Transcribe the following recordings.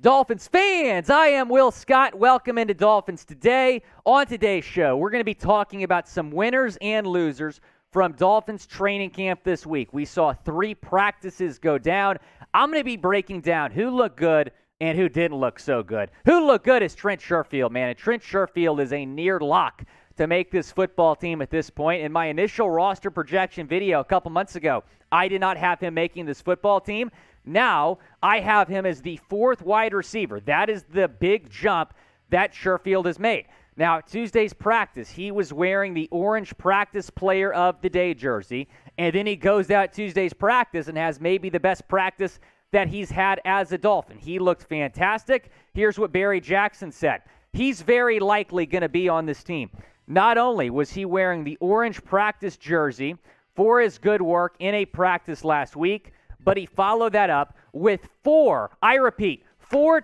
Dolphins fans, I am Will Scott. Welcome into Dolphins Today. On today's show, we're going to be talking about some winners and losers from Dolphins training camp this week. We saw 3 practices go down. I'm going to be breaking down who looked good and who didn't look so good. Who looked good is Trent Sherfield, man. And Trent Sherfield is a near lock to make this football team at this point. In my initial roster projection video a couple months ago, I did not have him making this football team. Now, I have him as the 4th wide receiver. That is the big jump that Sherfield has made. Now, Tuesday's practice, he was wearing the orange practice player of the day jersey, and then he goes out Tuesday's practice and has maybe the best practice that he's had as a Dolphin. He looked fantastic. Here's what Barry Jackson said. He's very likely going to be on this team. Not only was he wearing the orange practice jersey for his good work in a practice last week, but he followed that up with 4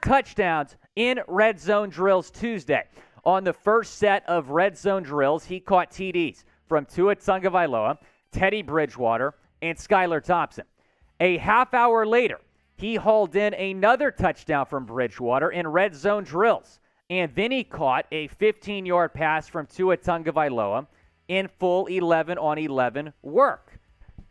touchdowns in red zone drills Tuesday. On the first set of red zone drills, he caught TDs from Tua Tagovailoa, Teddy Bridgewater, and Skylar Thompson. A half hour later, he hauled in another touchdown from Bridgewater in red zone drills. And then he caught a 15-yard pass from Tua Tagovailoa in full 11-on-11 work.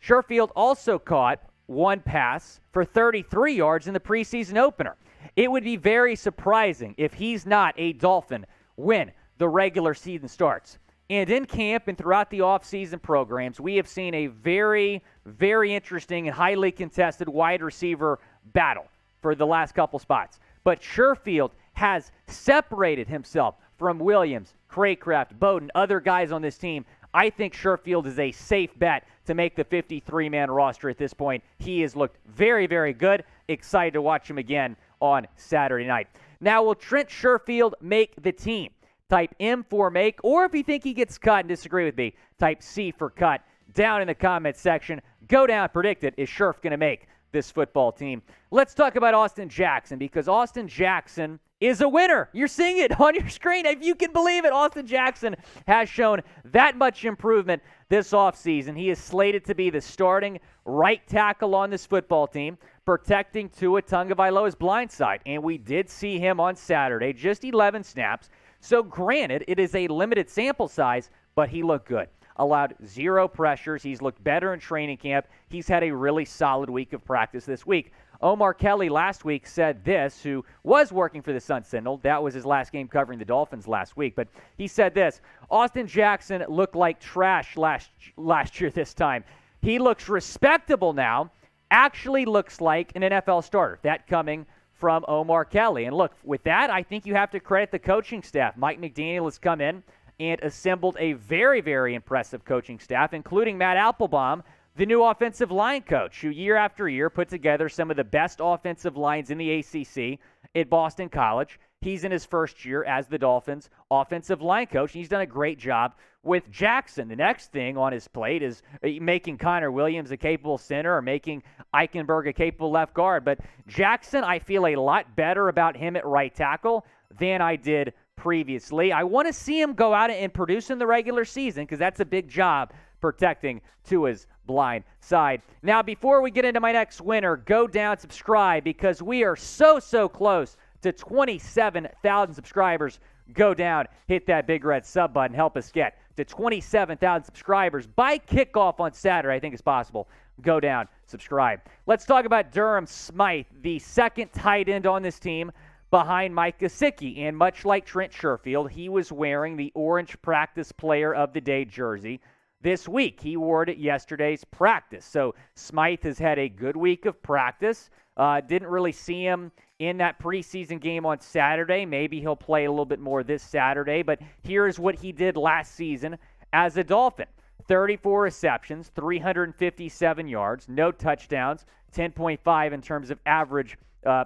Sherfield also caught 1 pass for 33 yards in the preseason opener. It would be very surprising if he's not a Dolphin when the regular season starts. And in camp and throughout the offseason programs, we have seen a very, very interesting and highly contested wide receiver battle for the last couple spots. But Sherfield has separated himself from Williams, Craycraft, Bowden, other guys on this team. I think Sherfield is a safe bet to make the 53-man roster at this point. He has looked very, very good. Excited to watch him again on Saturday night. Now, will Trent Sherfield make the team? Type M for make, or if you think he gets cut and disagree with me, type C for cut down in the comments section. Go down, predict it. Is Sherf going to make this football team? Let's talk about Austin Jackson, because Austin Jackson is a winner. You're seeing it on your screen. If you can believe it, Austin Jackson has shown that much improvement this offseason. He is slated to be the starting right tackle on this football team, protecting Tua Tagovailoa's blind side. And we did see him on Saturday, just 11 snaps. So granted, it is a limited sample size, but he looked good. Allowed 0 pressures. He's looked better in training camp. He's had a really solid week of practice this week. Omar Kelly last week said this, who was working for the Sun-Sentinel. That was his last game covering the Dolphins last week. But he said this, Austin Jackson looked like trash last year this time. He looks respectable now, actually looks like an NFL starter. That coming from Omar Kelly. And look, with that, I think you have to credit the coaching staff. Mike McDaniel has come in and assembled a very, very impressive coaching staff, including Matt Applebaum, the new offensive line coach, who year after year put together some of the best offensive lines in the ACC at Boston College. He's in his first year as the Dolphins offensive line coach, and he's done a great job with Jackson. The next thing on his plate is making Connor Williams a capable center or making Eichenberg a capable left guard. But Jackson, I feel a lot better about him at right tackle than I did previously. I want to see him go out and produce in the regular season, because that's a big job protecting Tua's blind side. Now, before we get into my next winner, go down, subscribe, because we are so close to 27,000 subscribers. Go down, hit that big red sub button, help us get to 27,000 subscribers by kickoff on Saturday. I think it's possible. Go down, subscribe. Let's talk about Durham Smythe, the second tight end on this team behind Mike Gesicki. And much like Trent Sherfield, he was wearing the orange practice player of the day jersey this week. He wore it at yesterday's practice. So Smythe has had a good week of practice. Didn't really see him in that preseason game on Saturday. Maybe he'll play a little bit more this Saturday. But here's what he did last season as a Dolphin. 34 receptions, 357 yards, no touchdowns, 10.5 in terms of average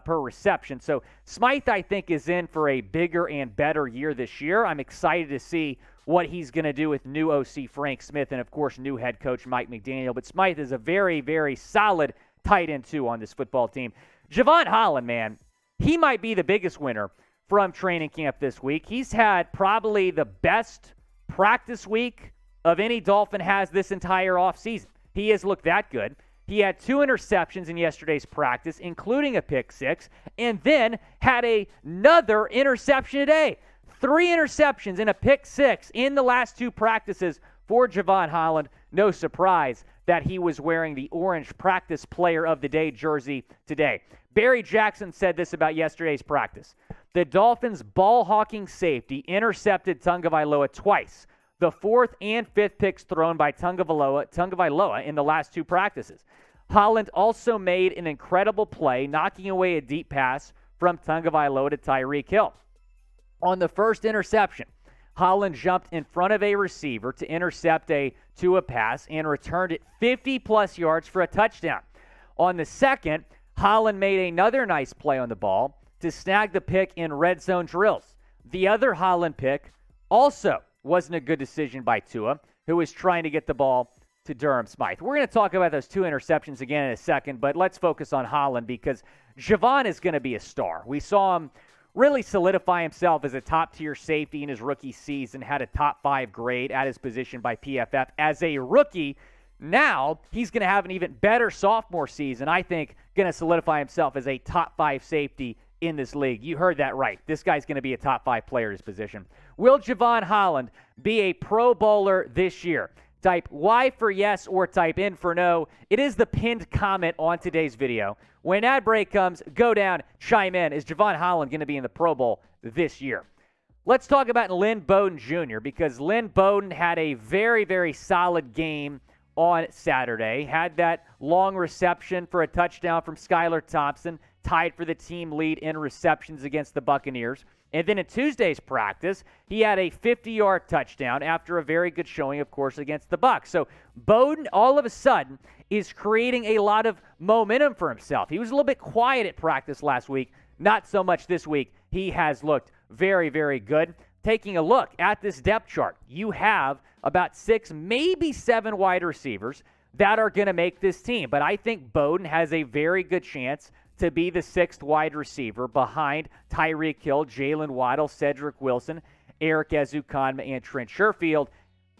per reception. So Smythe, I think, is in for a bigger and better year this year. I'm excited to see what he's going to do with new OC Frank Smith and, of course, new head coach Mike McDaniel. But Smythe is a very, very solid tight end, too, on this football team. Jevon Holland, man, he might be the biggest winner from training camp this week. He's had probably the best practice week of any Dolphin has this entire offseason. He has looked that good. He had 2 interceptions in yesterday's practice, including a pick six, and then had another interception today. 3 interceptions and a pick six in the last 2 practices for Jevon Holland. No surprise that he was wearing the orange practice player of the day jersey today. Barry Jackson said this about yesterday's practice. The Dolphins' ball-hawking safety intercepted Tagovailoa twice. The 4th and 5th picks thrown by Tagovailoa in the last 2 practices. Holland also made an incredible play, knocking away a deep pass from Tagovailoa to Tyreek Hill. On the first interception, Holland jumped in front of a receiver to intercept a Tua pass and returned it 50-plus yards for a touchdown. On the second, Holland made another nice play on the ball to snag the pick in red zone drills. The other Holland pick also wasn't a good decision by Tua, who was trying to get the ball to Durham Smythe. We're going to talk about those 2 interceptions again in a second, but let's focus on Holland because Jevon is going to be a star. We saw him really solidify himself as a top-tier safety in his rookie season, had a top 5 grade at his position by PFF. As a rookie, now he's going to have an even better sophomore season, I think, going to solidify himself as a top 5 safety in this league. You heard that right. This guy's going to be a top 5 player at his position. Will Jevon Holland be a Pro Bowler this year? Type Y for yes or type in for no. It is the pinned comment on today's video. When ad break comes, go down, chime in. Is Jevon Holland going to be in the Pro Bowl this year? Let's talk about Lynn Bowden Jr. because Lynn Bowden had a very, very solid game on Saturday. Had that long reception for a touchdown from Skylar Thompson, tied for the team lead in receptions against the Buccaneers. And then in Tuesday's practice, he had a 50-yard touchdown after a very good showing, of course, against the Bucs. So Bowden, all of a sudden, is creating a lot of momentum for himself. He was a little bit quiet at practice last week, not so much this week. He has looked very, very good. Taking a look at this depth chart, you have about 6, maybe 7 wide receivers that are going to make this team. But I think Bowden has a very good chance to be the 6th wide receiver behind Tyreek Hill, Jalen Waddle, Cedric Wilson, Eric Ezukanma, and Trent Sherfield.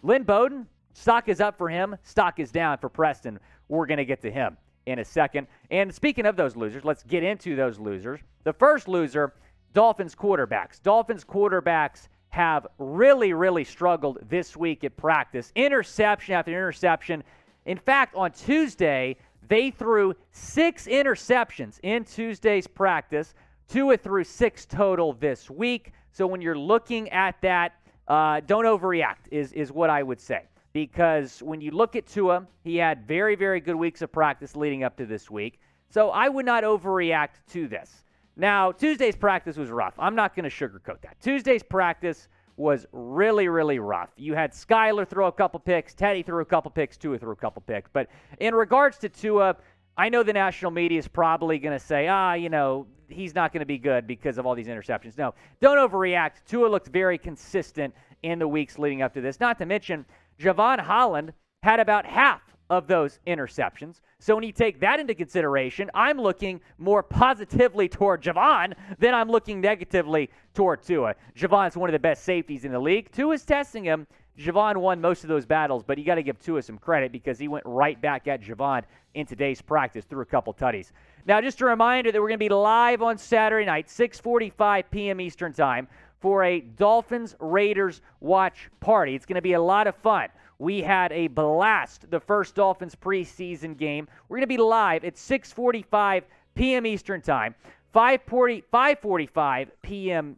Lynn Bowden, stock is up for him. Stock is down for Preston. We're going to get to him in a second. And speaking of those losers, let's get into those losers. The first loser, Dolphins quarterbacks. Dolphins quarterbacks have really, really struggled this week at practice. Interception after interception. In fact, on Tuesday, they threw 6 interceptions in Tuesday's practice. Tua threw 6 total this week. So when you're looking at that, don't overreact is what I would say. Because when you look at Tua, he had very, very good weeks of practice leading up to this week. So I would not overreact to this. Now, Tuesday's practice was rough. I'm not going to sugarcoat that. Tuesday's practice was really, really rough. You had Skylar throw a couple picks, Teddy threw a couple picks, Tua threw a couple picks. But in regards to Tua, I know the national media is probably going to say, he's not going to be good because of all these interceptions. No, don't overreact. Tua looked very consistent in the weeks leading up to this. Not to mention, Jevon Holland had about half of those interceptions. So when you take that into consideration, I'm looking more positively toward Jevon than I'm looking negatively toward Tua. Javon's one of the best safeties in the league. Tua's testing him. Jevon won most of those battles, but you got to give Tua some credit because he went right back at Jevon in today's practice through a couple tutties. Now, just a reminder that we're going to be live on Saturday night, 6:45 p.m. Eastern Time, for a Dolphins-Raiders watch party. It's going to be a lot of fun. We had a blast the first Dolphins preseason game. We're going to be live at 6:45 p.m. Eastern Time, 5:45 p.m.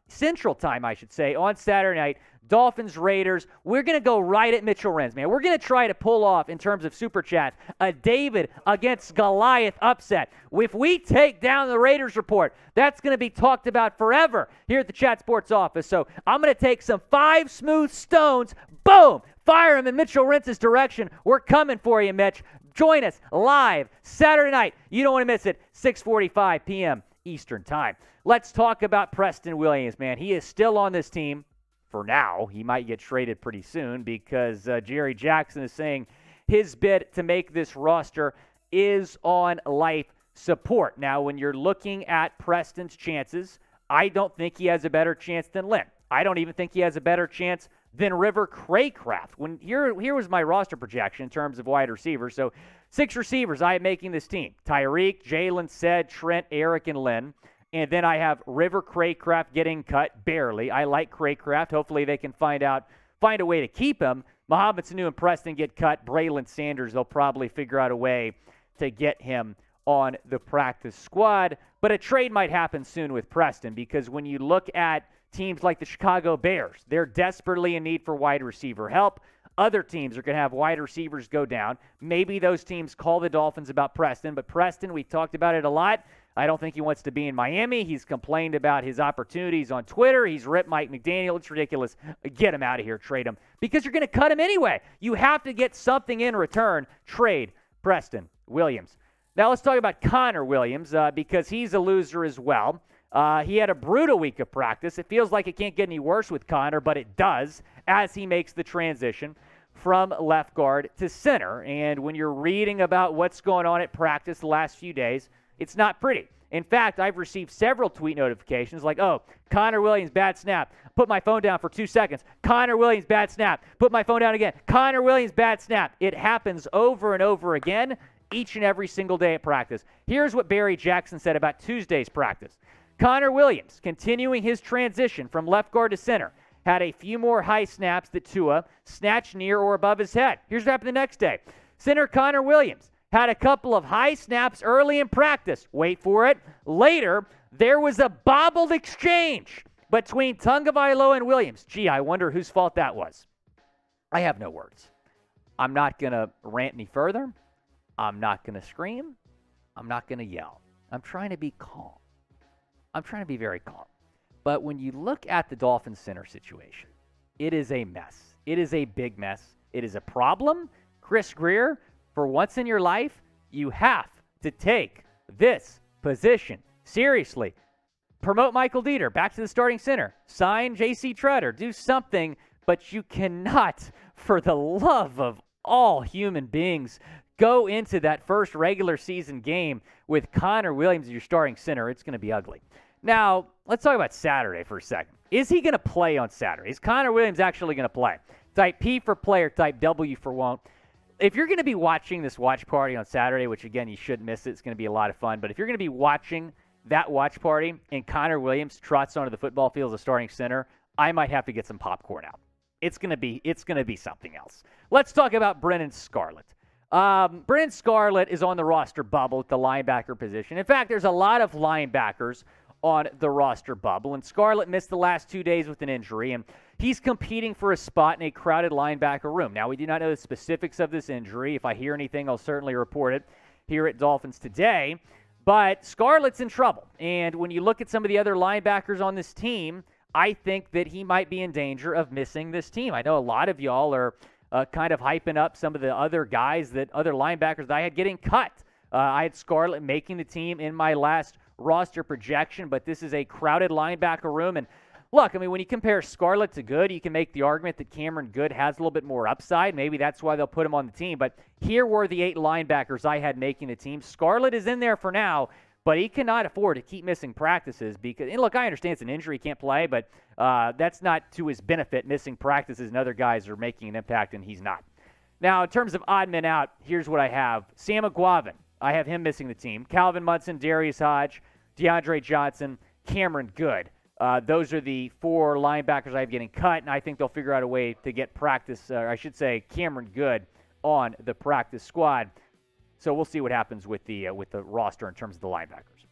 Central Time, I should say, on Saturday night. Dolphins, Raiders. We're going to go right at Mitchell Renz, man. We're going to try to pull off, in terms of Super Chats, a David against Goliath upset. If we take down the Raiders report, that's going to be talked about forever here at the Chat Sports office. So I'm going to take some 5 smooth stones, boom, fire them in Mitchell Renz's direction. We're coming for you, Mitch. Join us live Saturday night. You don't want to miss it, 6:45 p.m. Eastern Time. Let's talk about Preston Williams, man. He is still on this team. For now, he might get traded pretty soon because Jerry Jackson is saying his bid to make this roster is on life support. Now, when you're looking at Preston's chances, I don't think he has a better chance than Lynn. I don't even think he has a better chance than River Craycraft. Here was my roster projection in terms of wide receivers. So 6 receivers I am making this team. Tyreek, Jalen, Ced, Trent, Eric, and Lynn. And then I have River Craycraft getting cut barely. I like Craycraft. Hopefully they can find a way to keep him. Mohamed Sanu and Preston get cut. Braylon Sanders, they'll probably figure out a way to get him on the practice squad. But a trade might happen soon with Preston, because when you look at teams like the Chicago Bears, they're desperately in need for wide receiver help. Other teams are going to have wide receivers go down. Maybe those teams call the Dolphins about Preston, but Preston, we've talked about it a lot. I don't think he wants to be in Miami. He's complained about his opportunities on Twitter. He's ripped Mike McDaniel. It's ridiculous. Get him out of here. Trade him, because you're going to cut him anyway. You have to get something in return. Trade Preston Williams. Now let's talk about Connor Williams, because he's a loser as well. He had a brutal week of practice. It feels like it can't get any worse with Connor, but it does as he makes the transition from left guard to center. And when you're reading about what's going on at practice the last few days, it's not pretty. In fact, I've received several tweet notifications like, oh, Connor Williams, bad snap. Put my phone down for 2 seconds. Connor Williams, bad snap. Put my phone down again. Connor Williams, bad snap. It happens over and over again each and every single day at practice. Here's what Barry Jackson said about Tuesday's practice. Connor Williams, continuing his transition from left guard to center, had a few more high snaps that Tua snatched near or above his head. Here's what happened the next day. Center Connor Williams had a couple of high snaps early in practice. Wait for it. Later, there was a bobbled exchange between Tagovailoa and Williams. Gee, I wonder whose fault that was. I have no words. I'm not going to rant any further. I'm not going to scream. I'm not going to yell. I'm trying to be calm. I'm trying to be very calm. But when you look at the Dolphins center situation, it is a mess. It is a big mess. It is a problem. Chris Grier, for once in your life, you have to take this position seriously. Promote Michael Dieter back to the starting center. Sign J.C. Treader. Do something, but you cannot, for the love of all human beings, go into that first regular season game with Connor Williams as your starting center. It's going to be ugly. Now, let's talk about Saturday for a second. Is he going to play on Saturday? Is Connor Williams actually going to play? Type P for player, type W for won't. If you're going to be watching this watch party on Saturday, which, again, you shouldn't miss it. It's going to be a lot of fun. But if you're going to be watching that watch party and Connor Williams trots onto the football field as a starting center, I might have to get some popcorn out. It's going to be something else. Let's talk about Brennan Scarlett. Brennan Scarlett is on the roster bubble at the linebacker position. In fact, there's a lot of linebackers on the roster bubble, and Scarlett missed the last 2 days with an injury, and he's competing for a spot in a crowded linebacker room. Now, we do not know the specifics of this injury. If I hear anything, I'll certainly report it here at Dolphins Today. But Scarlett's in trouble, and when you look at some of the other linebackers on this team, I think that he might be in danger of missing this team. I know a lot of y'all are kind of hyping up some of the other guys, other linebackers that I had getting cut. I had Scarlett making the team in my last roster projection, but this is a crowded linebacker room. And look, I mean, when you compare Scarlett to Good, you can make the argument that Cameron Good has a little bit more upside. Maybe that's why they'll put him on the team. But here were the 8 linebackers I had making the team. Scarlett is in there for now, but he cannot afford to keep missing practices because, and look, I understand it's an injury, he can't play, but that's not to his benefit, missing practices, and other guys are making an impact, and he's not. Now, in terms of odd men out, here's what I have. Sam Aguavin, I have him missing the team. Calvin Munson, Darius Hodge, DeAndre Johnson, Cameron Good. Those are the 4 linebackers I have getting cut, and I think they'll figure out a way to get Cameron Good on the practice squad. So we'll see what happens with the roster in terms of the linebackers.